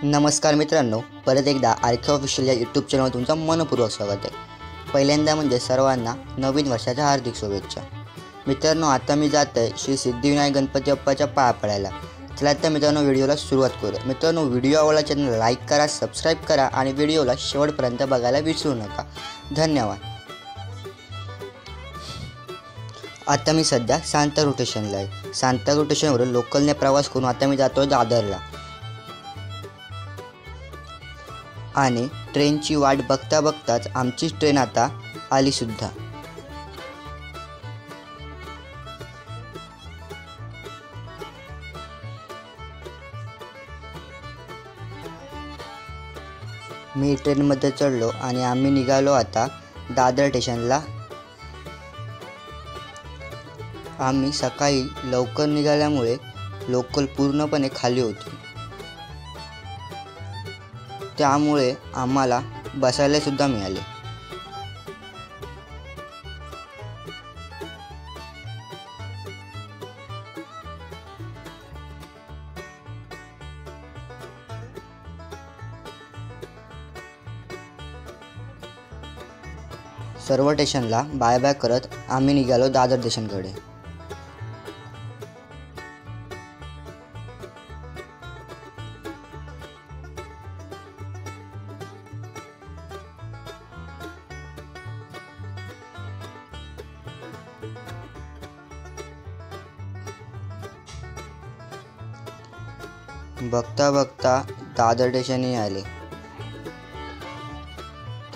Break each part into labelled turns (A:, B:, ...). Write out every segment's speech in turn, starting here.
A: नमस्कार मित्रांनो, परत एकदा आरके ऑफिशियल या यूट्यूब चॅनलवर तुमचं मनपूर्वक स्वागत आहे। पहिल्यांदा म्हणजे सर्वांना नवीन वर्षाच्या हार्दिक शुभेच्छा। मित्रांनो, आता मी जात आहे श्री सिद्धिविनायक गणपती बाप्पाच्या पाया पडायला। चला तर मित्रांनो, व्हिडिओला सुरुवात करूया। मित्रांनो, व्हिडिओ आवडला चॅनल लाईक करा, सबस्क्राईब करा आणि व्हिडिओला शेवटपर्यंत बघायला विसरू नका। धन्यवाद। आता मी सध्या सांताक्रूझ स्टेशनला आहे। सांताक्रूझ स्टेशनवरून लोकलने प्रवास करून आता मी जातोय दादरला आणि ट्रेनची वाट बघता बघताच आमची ट्रेन आता आली सुद्धा। मी ट्रेनमध्ये चढलो आणि आम्ही निघालो आता दादर स्टेशनला। आम्ही सकाळी लवकर निघाल्यामुळे लोकल पूर्णपणे खाली होती, त्यामुळे आम्हाला बसायला सुद्धा मिळाले। सर्व स्टेशनला बाय बाय करत आम्ही निघालो दादर स्टेशनकडे। बघता बघता दादर स्टेशनही आले।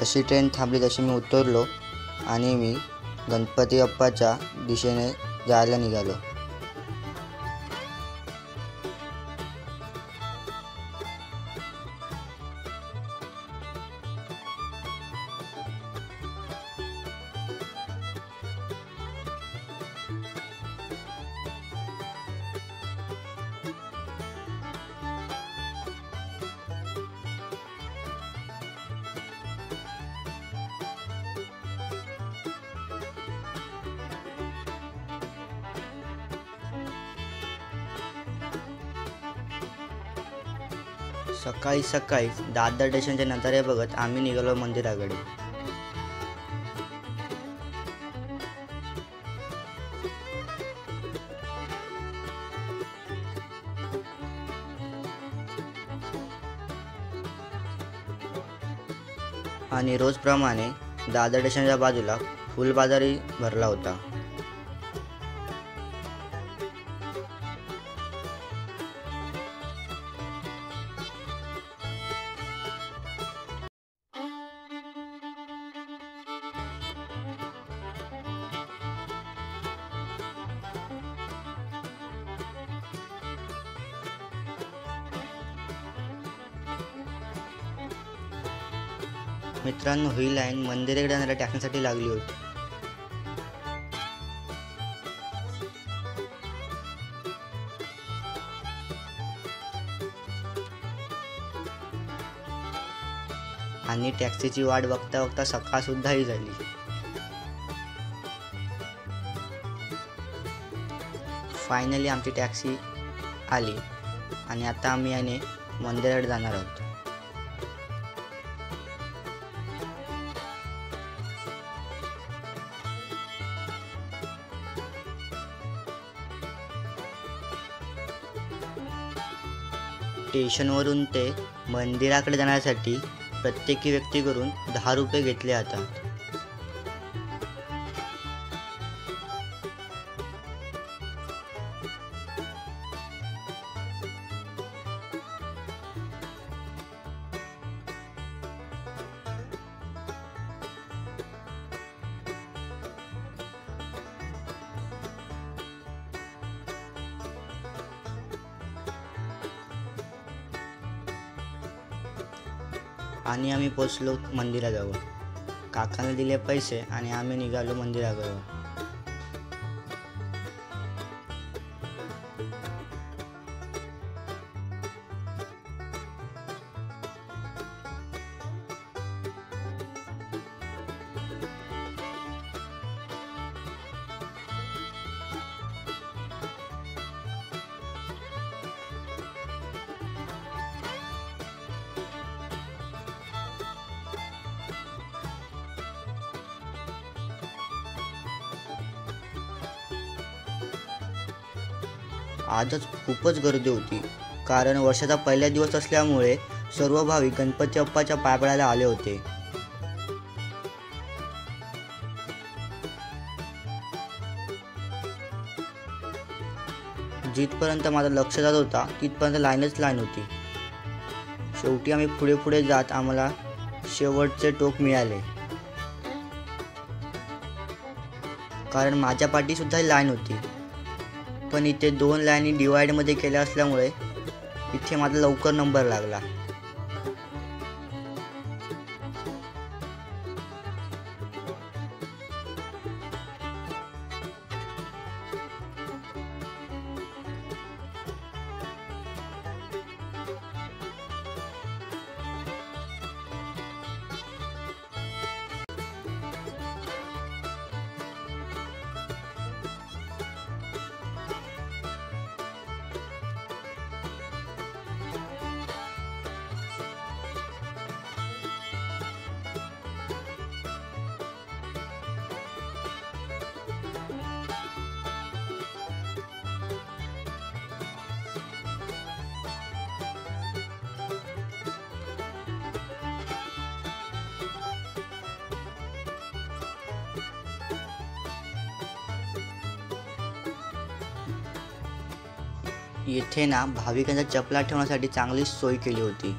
A: तशी ट्रेन थांबली तशी मी उतरलो आणि मी गणपती बाप्पाच्या दिशेने जायला निघालो। सकाळी सकाळी दादर स्टेशनचे नजारे बघत आम्ही निघालो मंदिराकडे। आणि रोजप्रमाणे दादर स्टेशनच्या बाजूला फुल बाजारही भरला होता। मित्रांनो, ही लाईन मंदिराकडे जाणाऱ्या टॅक्सीसाठी लागली होती। आणि टॅक्सीची वाट बघता बघता सकाळ सुद्धाही झाली। फायनली आमची टॅक्सी आली आणि आता आम्ही याने मंदिराकडे जाणार आहोत। स्टेशनवरून ते मंदिराकडे जाण्यासाठी प्रत्येकी व्यक्तीकडून 10 रुपये घेतले जातात। आणि आम्ही पोचलो मंदिराजवळ। काकाने दिले पैसे आणि आम्ही निघालो मंदिराजवळ। आजच खूपच गर्दी होती, कारण वर्षाचा पहिला दिवस असल्यामुळे सर्व भाविक गणपती बाप्पाच्या पाया पडायला आले होते. जिथपर्यंत माझं लक्ष जात होता तिथपर्यंत लाईन होती. शेवटी आम्ही पुढे पुढे जात आम्हाला शेवटचे टोक मिळाले, कारण माझ्या पाठीसुद्धा लाईन होती. पण इथे 2 लाईनी डिवाइडमध्ये केल्या असल्यामुळे इथे माझा लवकर नंबर लागला. येथे ना भाविकांच्या चपला ठेवण्यासाठी चांगली सोय केली होती.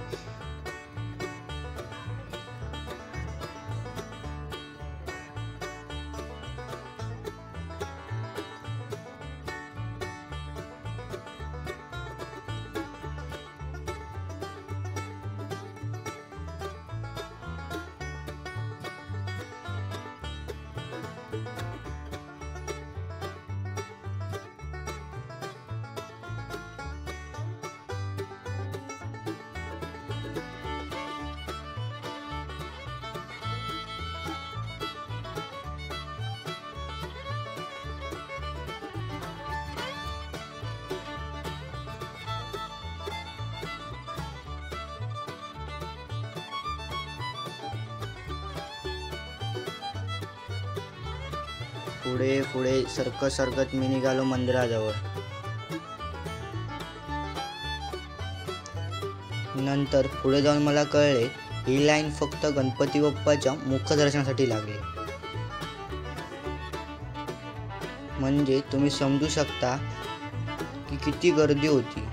A: पुढे पुढे सरकत मी निघालो मंदिराजवळ. नंतर पुढे जाऊन मला कळले ही लाईन फक्त गणपती बाप्पाच्या मुखदर्शनासाठी लागली. म्हणजे तुम्ही समजू शकता की किती गर्दी होती.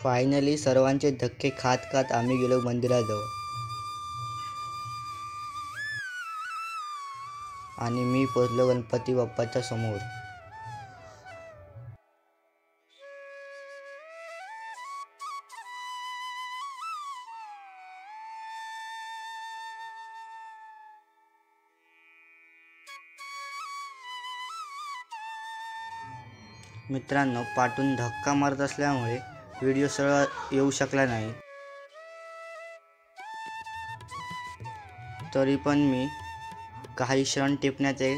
A: फायनली सर्वांचे धक्के खात खात आम्ही गेलो मंदिराजवळ. आणि मी पोचलो गणपती बाप्पाच्या समोर. मित्रांनो, पाठून धक्का मारत असल्यामुळे व्हिडिओ सरळ येऊ शकला नाही. तरी पण मी काही क्षण टिपण्याचे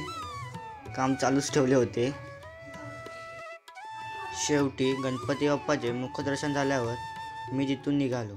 A: काम चालूच ठेवले होते. शेवटी गणपती बाप्पाचे मुखदर्शन झाल्यावर मी तिथून निघालो.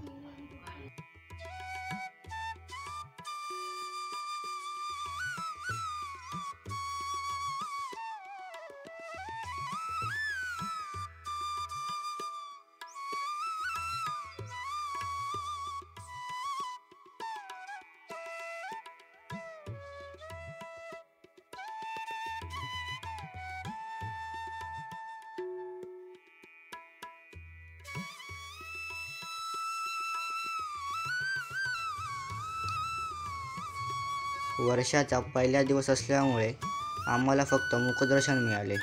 A: वर्षाचा पहिला दिवस असल्यामुळे आम्हाला फक्त मुखदर्शन मिळाले.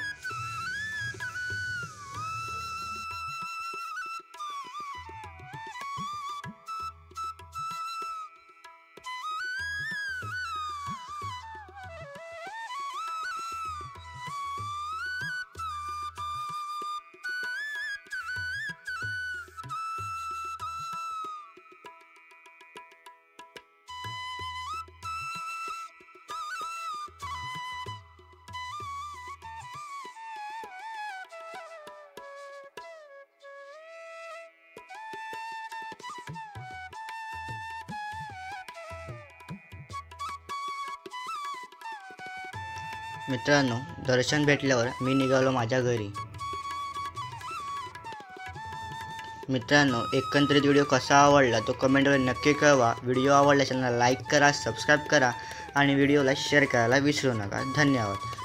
A: मित्रांनो, दर्शन भेटल्यावर मी निघालो माझ्या घरी. मित्रांनो, एकंदरीत व्हिडिओ कसा आवडला तो कमेंटवर नक्की कळवा. व्हिडिओ आवडल्यास चॅनलला लाईक करा, सबस्क्राईब करा आणि व्हिडिओला शेअर करायला विसरू नका. धन्यवाद.